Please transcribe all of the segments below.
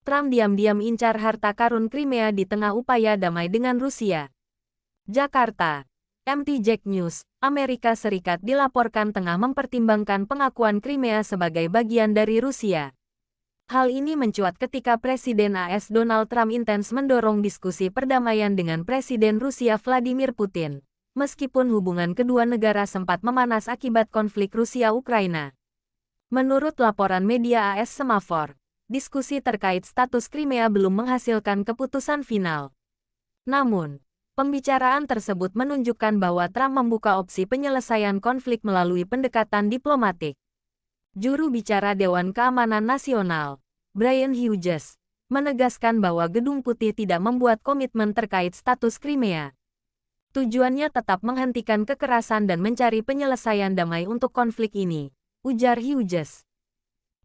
Trump diam-diam incar harta karun Crimea di tengah upaya damai dengan Rusia. Jakarta. MT Jack News, Amerika Serikat dilaporkan tengah mempertimbangkan pengakuan Crimea sebagai bagian dari Rusia. Hal ini mencuat ketika Presiden AS Donald Trump intens mendorong diskusi perdamaian dengan Presiden Rusia Vladimir Putin, meskipun hubungan kedua negara sempat memanas akibat konflik Rusia-Ukraina. Menurut laporan media AS Semafor, diskusi terkait status Crimea belum menghasilkan keputusan final. Namun, pembicaraan tersebut menunjukkan bahwa Trump membuka opsi penyelesaian konflik melalui pendekatan diplomatik. Juru bicara Dewan Keamanan Nasional, Brian Hughes, menegaskan bahwa Gedung Putih tidak membuat komitmen terkait status Crimea. Tujuannya tetap menghentikan kekerasan dan mencari penyelesaian damai untuk konflik ini, ujar Hughes.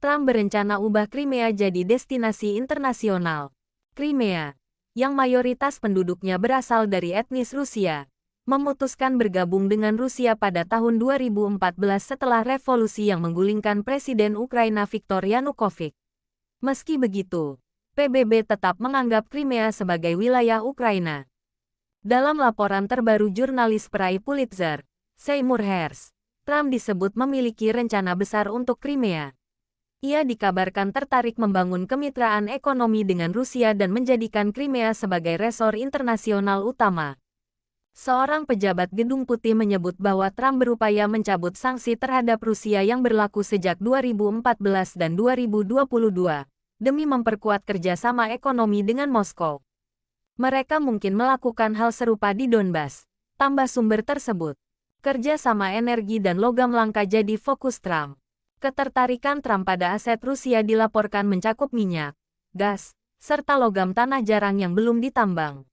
Trump berencana ubah Crimea jadi destinasi internasional. Crimea, yang mayoritas penduduknya berasal dari etnis Rusia, memutuskan bergabung dengan Rusia pada tahun 2014 setelah revolusi yang menggulingkan Presiden Ukraina Viktor Yanukovych. Meski begitu, PBB tetap menganggap Crimea sebagai wilayah Ukraina. Dalam laporan terbaru jurnalis peraih Pulitzer, Seymour Hersh, Trump disebut memiliki rencana besar untuk Crimea. Ia dikabarkan tertarik membangun kemitraan ekonomi dengan Rusia dan menjadikan Crimea sebagai resor internasional utama. Seorang pejabat Gedung Putih menyebut bahwa Trump berupaya mencabut sanksi terhadap Rusia yang berlaku sejak 2014 dan 2022, demi memperkuat kerjasama ekonomi dengan Moskow. Mereka mungkin melakukan hal serupa di Donbas, tambah sumber tersebut. Kerjasama energi dan logam langka jadi fokus Trump. Ketertarikan Trump pada aset Rusia dilaporkan mencakup minyak, gas, serta logam tanah jarang yang belum ditambang.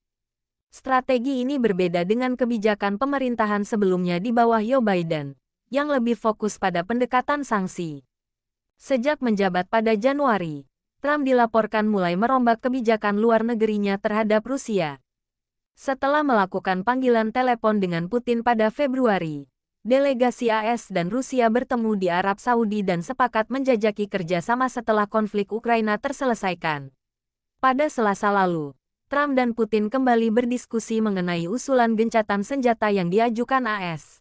Strategi ini berbeda dengan kebijakan pemerintahan sebelumnya di bawah Joe Biden, yang lebih fokus pada pendekatan sanksi. Sejak menjabat pada Januari, Trump dilaporkan mulai merombak kebijakan luar negerinya terhadap Rusia. Setelah melakukan panggilan telepon dengan Putin pada Februari, delegasi AS dan Rusia bertemu di Arab Saudi dan sepakat menjajaki kerjasama setelah konflik Ukraina terselesaikan. Pada Selasa lalu, Trump dan Putin kembali berdiskusi mengenai usulan gencatan senjata yang diajukan AS.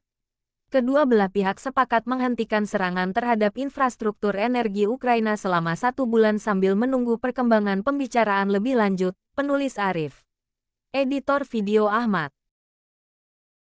Kedua belah pihak sepakat menghentikan serangan terhadap infrastruktur energi Ukraina selama 1 bulan sambil menunggu perkembangan pembicaraan lebih lanjut, penulis Arif. Editor video Ahmad.